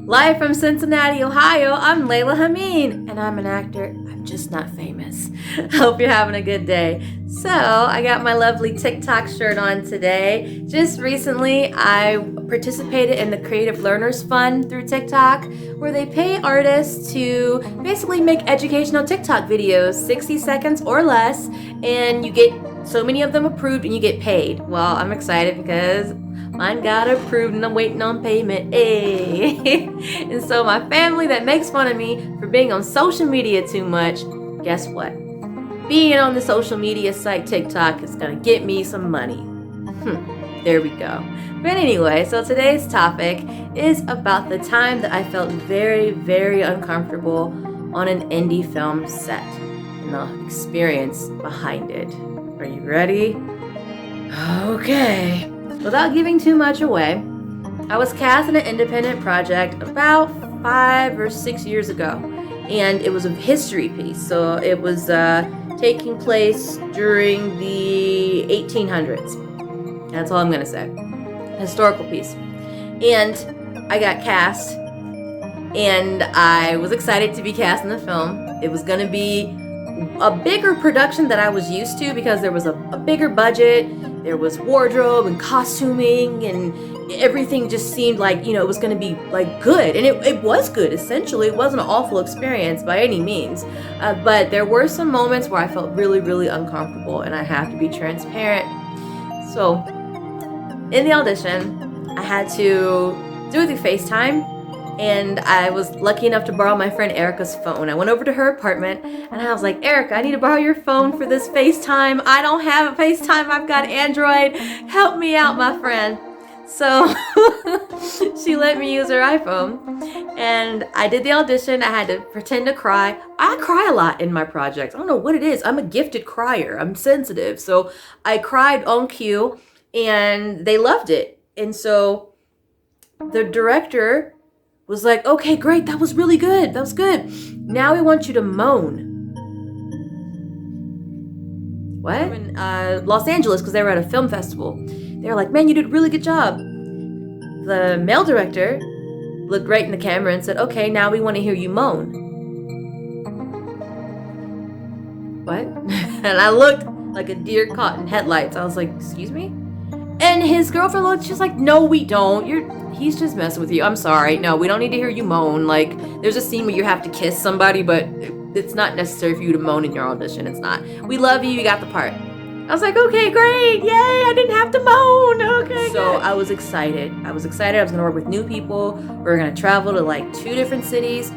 Live from Cincinnati, Ohio, I'm Layla Hameen, and I'm an actor. I'm just not famous. Hope you're having a good day. So, I got my lovely TikTok shirt on today. Just recently, I participated in the Creative Learners Fund through TikTok, where they pay artists to basically make educational TikTok videos, 60 seconds or less, and you get so many of them approved and you get paid. Well, I'm excited because mine got approved and I'm waiting on payment. Hey. And so my family that makes fun of me for being on social media too much, guess what? Being on the social media site TikTok is gonna get me some money. There we go. But anyway, so today's topic is about the time that I felt very, very uncomfortable on an indie film set and the experience behind it. Are you ready? Okay. Without giving too much away, I was cast in an independent project about 5 or 6 years ago, and it was a history piece. So it was taking place during the 1800s. That's all I'm gonna say. Historical piece. And I got cast, and I was excited to be cast in the film. It was gonna be a bigger production that I was used to because there was a bigger budget. There was wardrobe and costuming, and everything just seemed like, it was going to be like good. And it was good, essentially. It wasn't an awful experience by any means. But there were some moments where I felt really, really uncomfortable, and I have to be transparent. So in the audition, I had to do it through FaceTime. And I was lucky enough to borrow my friend Erica's phone. I went over to her apartment and I was like, Erica, I need to borrow your phone for this FaceTime. I don't have a FaceTime. I've got Android. Help me out, my friend. So she let me use her iPhone. And I did the audition. I had to pretend to cry. I cry a lot in my projects. I don't know what it is. I'm a gifted crier. I'm sensitive. So I cried on cue and they loved it. And so the director was like, okay, great, that was really good. That was good. Now we want you to moan. What? In Los Angeles, because they were at a film festival. They were like, man, you did a really good job. The male director looked right in the camera and said, okay, now we want to hear you moan. What? And I looked like a deer caught in headlights. I was like, excuse me? And his girlfriend looked, she's like, no, we don't. He's just messing with you. I'm sorry. No, we don't need to hear you moan. Like, there's a scene where you have to kiss somebody, but it's not necessary for you to moan in your audition. It's not. We love you. You got the part. I was like, okay, great. Yay. I didn't have to moan. Okay. So good. I was excited. I was going to work with new people. We were going to travel to like 2 different cities,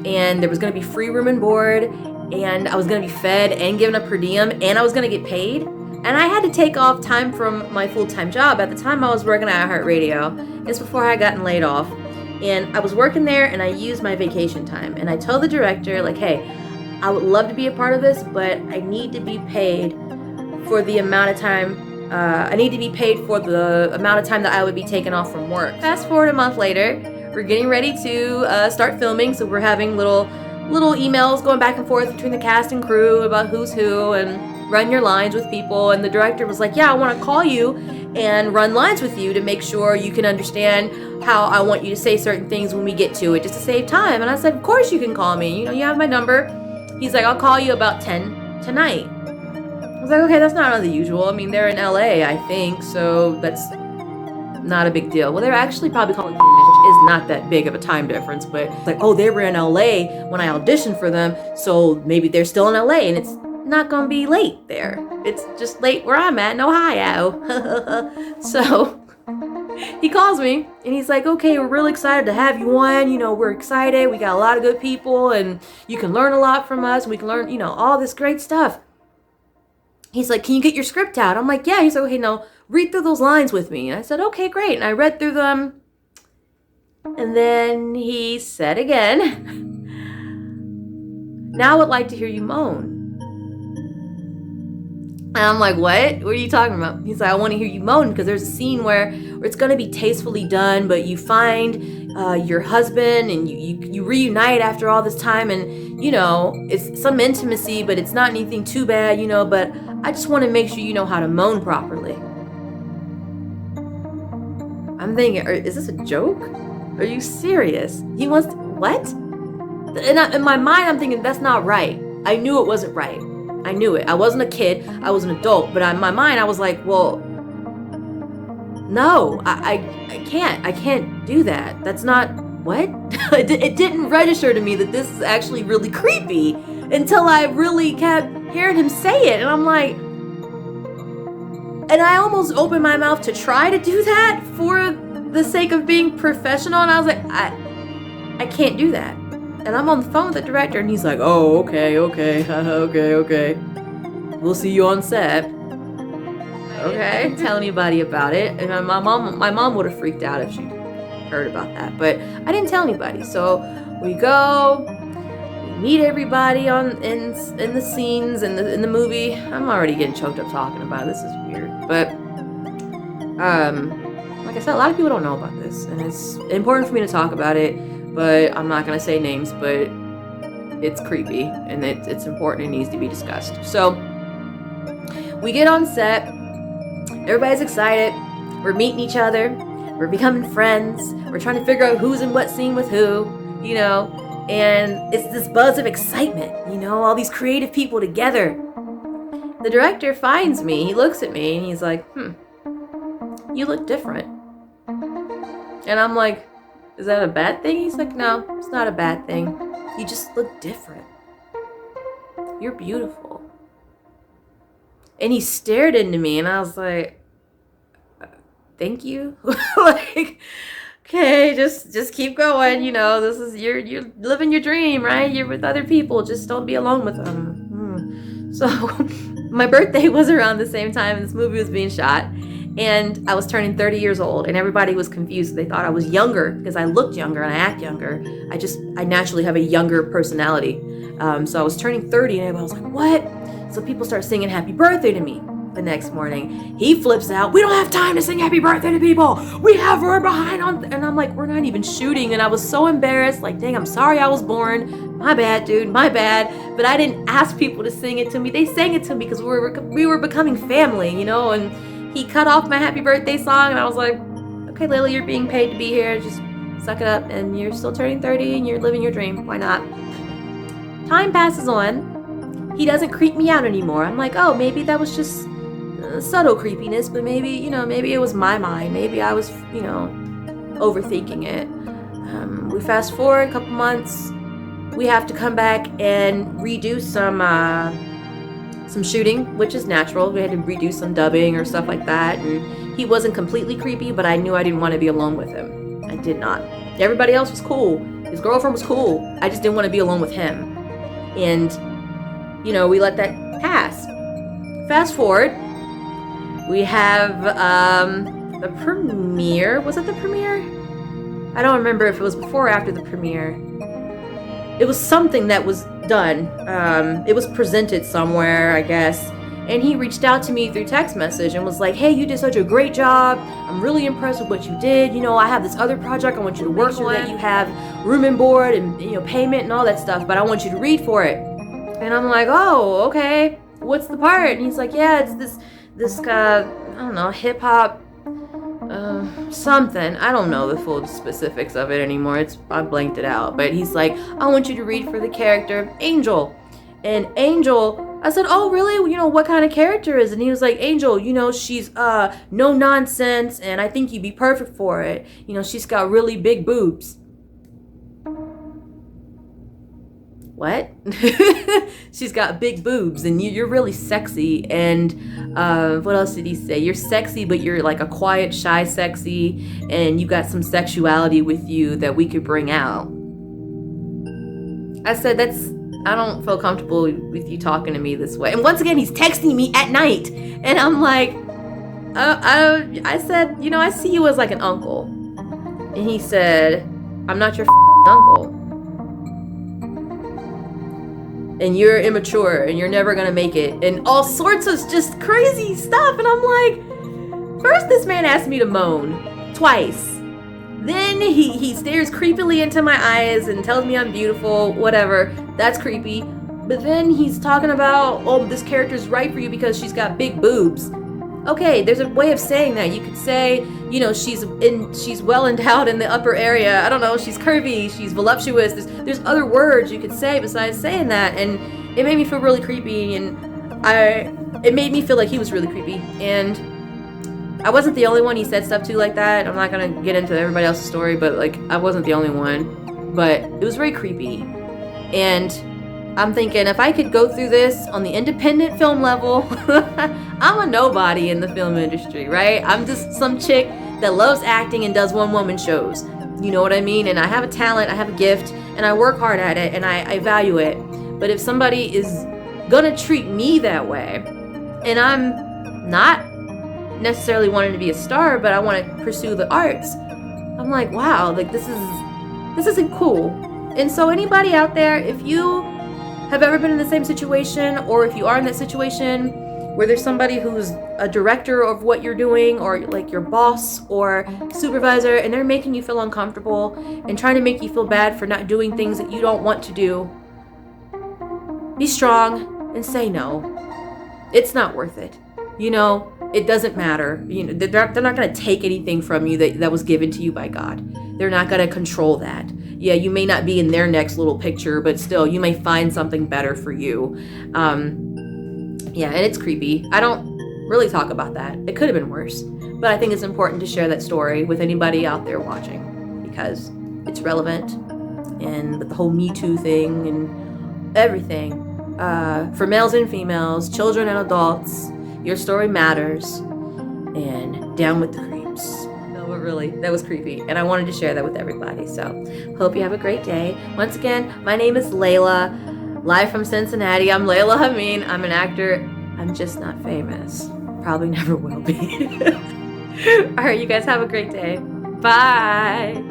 and there was going to be free room and board, and I was going to be fed and given a per diem, and I was going to get paid. And I had to take off time from my full-time job. At the time, I was working at iHeartRadio. It's before I had gotten laid off. And I was working there, and I used my vacation time. And I told the director, like, hey, I would love to be a part of this, but I need to be paid for the amount of time. I need to be paid for the amount of time that I would be taken off from work. Fast forward a month later, we're getting ready to start filming. So we're having little emails going back and forth between the cast and crew about who's who and run your lines with people. And the director was like, yeah, I want to call you and run lines with you to make sure you can understand how I want you to say certain things when we get to it, just to save time. And I said, of course you can call me. You have my number. He's like, I'll call you about 10 tonight. I was like, okay, that's not unusual. I mean, they're in LA, I think, so that's not a big deal. Well, they're actually probably calling, which is not that big of a time difference, but like, oh, they were in LA when I auditioned for them, so maybe they're still in LA, and it's not gonna be late there. It's just late where I'm at in Ohio. So he calls me and he's like, okay, we're really excited to have you on. We're excited. We got a lot of good people and you can learn a lot from us. We can learn, all this great stuff. He's like, can you get your script out? I'm like, yeah. He's like, okay, now read through those lines with me. And I said, okay, great. And I read through them. And then he said again, now I would like to hear you moan. And I'm like, what? What are you talking about? He's like, I want to hear you moan because there's a scene where it's going to be tastefully done, but you find your husband and you reunite after all this time, and it's some intimacy, but it's not anything too bad, but I just want to make sure you know how to moan properly. I'm thinking, is this a joke? Are you serious? He wants to, what? And in my mind, I'm thinking, that's not right. I knew it wasn't right. I knew it. I wasn't a kid. I was an adult. But in my mind, I was like, well, no, I can't. I can't do that. That's not, what? It didn't register to me that this is actually really creepy until I really kept hearing him say it. And I'm like, and I almost opened my mouth to try to do that for the sake of being professional. And I was like, I can't do that. And I'm on the phone with the director, and he's like, oh, okay. We'll see you on set. Okay. I didn't tell anybody about it. And my mom would have freaked out if she heard about that. But I didn't tell anybody. So we go, we meet everybody in the scenes, in the movie. I'm already getting choked up talking about it. This is weird. But like I said, a lot of people don't know about this. And it's important for me to talk about it. But I'm not going to say names, but it's creepy and it's important. It needs to be discussed. So we get on set. Everybody's excited. We're meeting each other. We're becoming friends. We're trying to figure out who's in what scene with who, you know. And it's this buzz of excitement, you know, all these creative people together. The director finds me. He looks at me and he's like, you look different. And I'm like, is that a bad thing? He's like, no, it's not a bad thing. You just look different. You're beautiful. And he stared into me and I was like, thank you. Like, okay, just keep going. You know, this is, you're living your dream, right? You're with other people. Just don't be alone with them. So my birthday was around the same time this movie was being shot. And I was turning 30 years old, and everybody was confused. They thought I was younger because I looked younger and I act younger. I naturally have a younger personality. So I was turning 30, and everybody was like, what? So people start singing happy birthday to me the next morning. He flips out. We don't have time to sing happy birthday to people. We're behind on. And I'm like, we're not even shooting. And I was so embarrassed. Like, dang, I'm sorry I was born. My bad, dude. My bad. But I didn't ask people to sing it to me. They sang it to me because we were becoming family, you know, and he cut off my happy birthday song, and I was like, okay, Lily, you're being paid to be here. Just suck it up, and you're still turning 30, and you're living your dream. Why not? Time passes on. He doesn't creep me out anymore. I'm like, oh, maybe that was just subtle creepiness, but maybe it was my mind. Maybe I was, overthinking it. We fast forward a couple months. We have to come back and redo some shooting, which is natural. We had to redo some dubbing or stuff like that, and he wasn't completely creepy, but I knew I didn't want to be alone with him. I did not. Everybody else was cool. His girlfriend was cool. I just didn't want to be alone with him. And, we let that pass. Fast forward, we have the premiere. Was it the premiere? I don't remember if it was before or after the premiere. It was something that was done. It was presented somewhere, I guess. And he reached out to me through text message and was like, hey, you did such a great job. I'm really impressed with what you did. I have this other project I want you to work on. That you have room and board and, payment and all that stuff, but I want you to read for it. And I'm like, oh, okay. What's the part? And he's like, yeah, it's this I don't know, hip hop, something. I don't know the full specifics of it anymore. I blanked it out. But he's like, I want you to read for the character Angel. And Angel, I said, oh, really? What kind of character is it? And he was like, Angel, she's no nonsense, and I think you'd be perfect for it. She's got really big boobs. What? She's got big boobs, and you're really sexy. And what else did he say? You're sexy, but you're like a quiet, shy sexy, and you got some sexuality with you that we could bring out. I said, I don't feel comfortable with you talking to me this way. And once again, he's texting me at night, and I'm like, I said, I see you as like an uncle. And he said, I'm not your uncle. And you're immature, and you're never gonna make it, and all sorts of just crazy stuff. And I'm like, first this man asked me to moan twice. Then he stares creepily into my eyes and tells me I'm beautiful, whatever. That's creepy. But then he's talking about, oh, this character's right for you because she's got big boobs. Okay, there's a way of saying that. You could say, you know, she's well endowed in the upper area. I don't know, she's curvy, she's voluptuous. There's other words you could say besides saying that, and it made me feel really creepy, and it made me feel like he was really creepy, and I wasn't the only one he said stuff to like that. I'm not gonna get into everybody else's story, but like I wasn't the only one. But it was very creepy. And I'm thinking if I could go through this on the independent film level, I'm a nobody in the film industry, right? I'm just some chick that loves acting and does one-woman shows. You know what I mean? And I have a talent, I have a gift, and I work hard at it, and I value it. But if somebody is gonna treat me that way, and I'm not necessarily wanting to be a star, but I want to pursue the arts, I'm like, wow, like this isn't cool. And so anybody out there, if you have ever been in the same situation, or if you are in that situation where there's somebody who's a director of what you're doing, or like your boss or supervisor, and they're making you feel uncomfortable and trying to make you feel bad for not doing things that you don't want to do, be strong and say no. It's not worth it. You know, it doesn't matter. You know, they're not going to take anything from you that was given to you by God. They're not going to control that. Yeah, you may not be in their next little picture, but still, you may find something better for you. Yeah, and it's creepy. I don't really talk about that. It could have been worse. But I think it's important to share that story with anybody out there watching, because it's relevant. And with the whole Me Too thing and everything, for males and females, children and adults, your story matters, and down with the creeps. No, but really, that was creepy, and I wanted to share that with everybody. So, hope you have a great day. Once again, my name is Layla, live from Cincinnati. I'm Layla Hameen. I'm an actor. I'm just not famous. Probably never will be. All right, you guys have a great day. Bye.